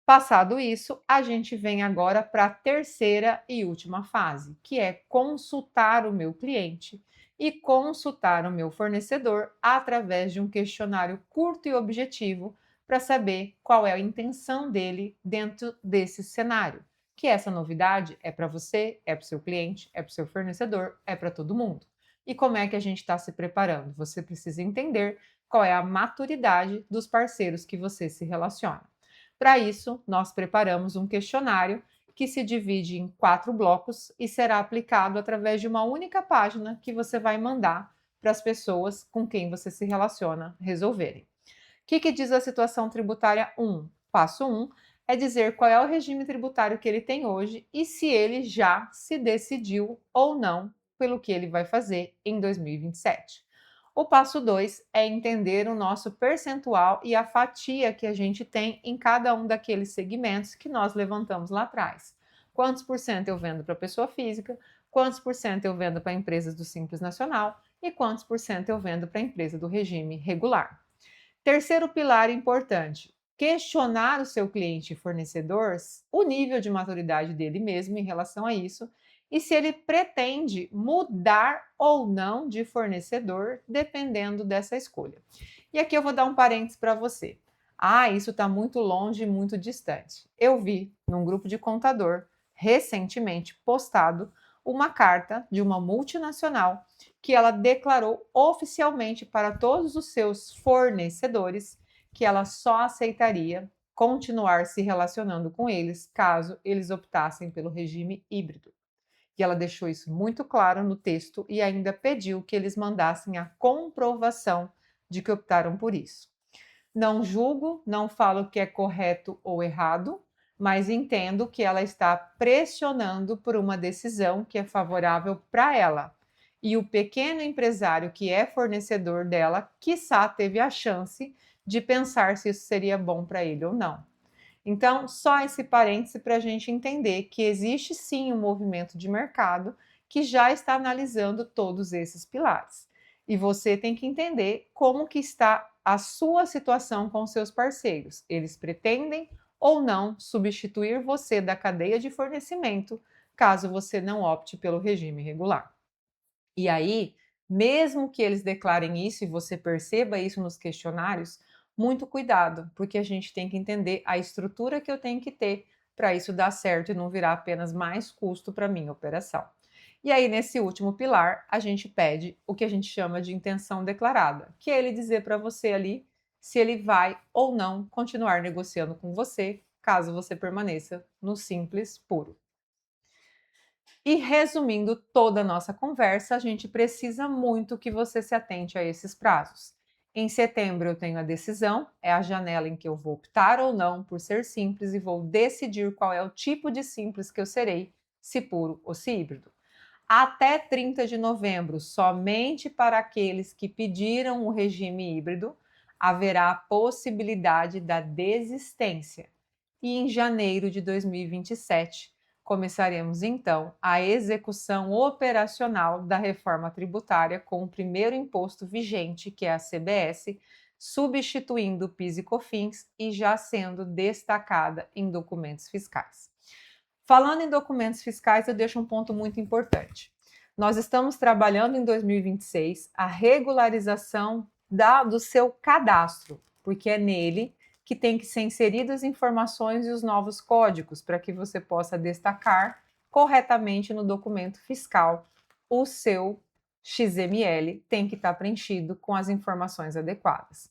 Passado isso, a gente vem agora para a terceira e última fase, que é consultar o meu cliente e consultar o meu fornecedor através de um questionário curto e objetivo para saber qual é a intenção dele dentro desse cenário. Que essa novidade é para você, é para o seu cliente, é para o seu fornecedor, é para todo mundo. E como é que a gente está se preparando? Você precisa entender qual é a maturidade dos parceiros que você se relaciona. Para isso, nós preparamos um questionário que se divide em 4 blocos e será aplicado através de uma única página que você vai mandar para as pessoas com quem você se relaciona resolverem. O que diz a situação tributária 1? Passo 1 é dizer qual é o regime tributário que ele tem hoje e se ele já se decidiu ou não pelo que ele vai fazer em 2027. O passo 2 é entender o nosso percentual e a fatia que a gente tem em cada um daqueles segmentos que nós levantamos lá atrás. Quantos por cento eu vendo para pessoa física, quantos por cento eu vendo para empresas do Simples Nacional e quantos por cento eu vendo para empresa do regime regular. Terceiro pilar importante: questionar o seu cliente e fornecedor, o nível de maturidade dele mesmo em relação a isso e se ele pretende mudar ou não de fornecedor, dependendo dessa escolha. E aqui eu vou dar um parênteses para você. Ah, isso está muito longe e muito distante. Eu vi num grupo de contador, recentemente postado, uma carta de uma multinacional que ela declarou oficialmente para todos os seus fornecedores que ela só aceitaria continuar se relacionando com eles caso eles optassem pelo regime híbrido. E ela deixou isso muito claro no texto e ainda pediu que eles mandassem a comprovação de que optaram por isso. Não julgo, não falo que é correto ou errado, mas entendo que ela está pressionando por uma decisão que é favorável para ela. E o pequeno empresário que é fornecedor dela, quiçá teve a chance de pensar se isso seria bom para ele ou não. Então, só esse parêntese para a gente entender que existe sim um movimento de mercado que já está analisando todos esses pilares. E você tem que entender como que está a sua situação com seus parceiros. Eles pretendem ou não substituir você da cadeia de fornecimento, caso você não opte pelo regime regular. E aí, mesmo que eles declarem isso e você perceba isso nos questionários, muito cuidado, porque a gente tem que entender a estrutura que eu tenho que ter para isso dar certo e não virar apenas mais custo para a minha operação. E aí, nesse último pilar, a gente pede o que a gente chama de intenção declarada, que é ele dizer para você ali se ele vai ou não continuar negociando com você, caso você permaneça no simples puro. E resumindo toda a nossa conversa, a gente precisa muito que você se atente a esses prazos. Em setembro eu tenho a decisão, é a janela em que eu vou optar ou não por ser simples e vou decidir qual é o tipo de simples que eu serei, se puro ou se híbrido. Até 30 de novembro, somente para aqueles que pediram o regime híbrido, haverá a possibilidade da desistência. E em janeiro de 2027, começaremos então a execução operacional da reforma tributária com o primeiro imposto vigente, que é a CBS, substituindo o PIS e COFINS e já sendo destacada em documentos fiscais. Falando em documentos fiscais, eu deixo um ponto muito importante. Nós estamos trabalhando em 2026 a regularização do seu cadastro, porque é nele que tem que ser inseridas as informações e os novos códigos para que você possa destacar corretamente no documento fiscal o seu XML tem que estar preenchido com as informações adequadas.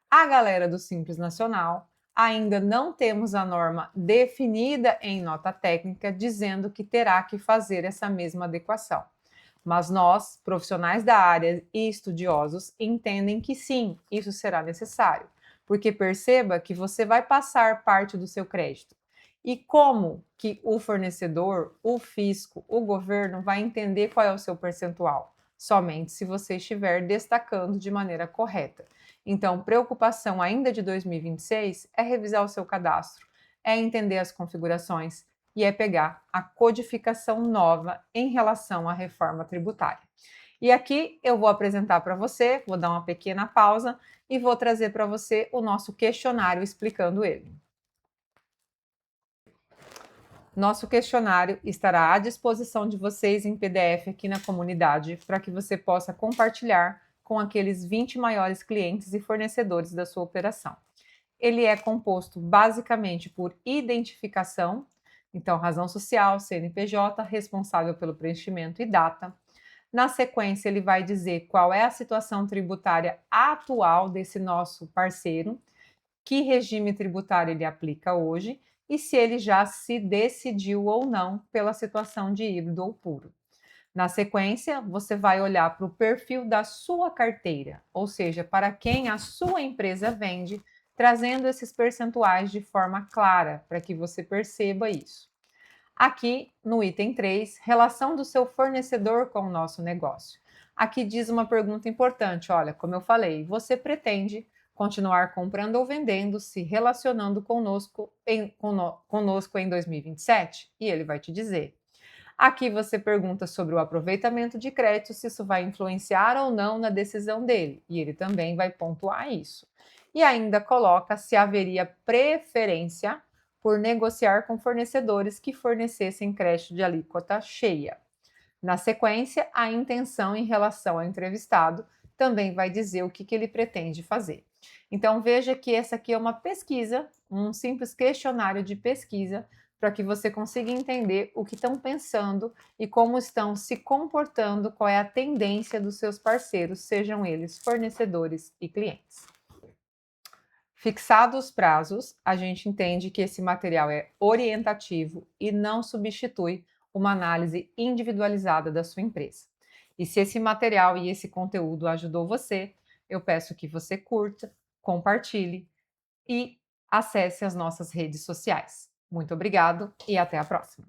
A galera do Simples Nacional ainda não temos a norma definida em nota técnica dizendo que terá que fazer essa mesma adequação. Mas nós, profissionais da área e estudiosos, entendem que sim, isso será necessário, porque perceba que você vai passar parte do seu crédito. E como que o fornecedor, o fisco, o governo vai entender qual é o seu percentual? Somente se você estiver destacando de maneira correta. Então, preocupação ainda de 2026 é revisar o seu cadastro, é entender as configurações e é pegar a codificação nova em relação à reforma tributária. E aqui eu vou apresentar para você, vou dar uma pequena pausa e vou trazer para você o nosso questionário explicando ele. Nosso questionário estará à disposição de vocês em PDF aqui na comunidade para que você possa compartilhar com aqueles 20 maiores clientes e fornecedores da sua operação. Ele é composto basicamente por identificação, então razão social, CNPJ, responsável pelo preenchimento e data. Na sequência, ele vai dizer qual é a situação tributária atual desse nosso parceiro, que regime tributário ele aplica hoje e se ele já se decidiu ou não pela situação de híbrido ou puro. Na sequência, você vai olhar para o perfil da sua carteira, ou seja, para quem a sua empresa vende, trazendo esses percentuais de forma clara para que você perceba isso. Aqui no item 3, relação do seu fornecedor com o nosso negócio. Aqui diz uma pergunta importante: olha, como eu falei, você pretende continuar comprando ou vendendo, se relacionando conosco em 2027? E ele vai te dizer. Aqui você pergunta sobre o aproveitamento de crédito, se isso vai influenciar ou não na decisão dele, e ele também vai pontuar isso. E ainda coloca se haveria preferência por negociar com fornecedores que fornecessem crédito de alíquota cheia. Na sequência, a intenção em relação ao entrevistado também vai dizer o que ele pretende fazer. Então veja que essa aqui é uma pesquisa, um simples questionário de pesquisa para que você consiga entender o que estão pensando e como estão se comportando, qual é a tendência dos seus parceiros, sejam eles fornecedores e clientes. Fixados os prazos, a gente entende que esse material é orientativo e não substitui uma análise individualizada da sua empresa. E se esse material e esse conteúdo ajudou você, eu peço que você curta, compartilhe e acesse as nossas redes sociais. Muito obrigado e até a próxima!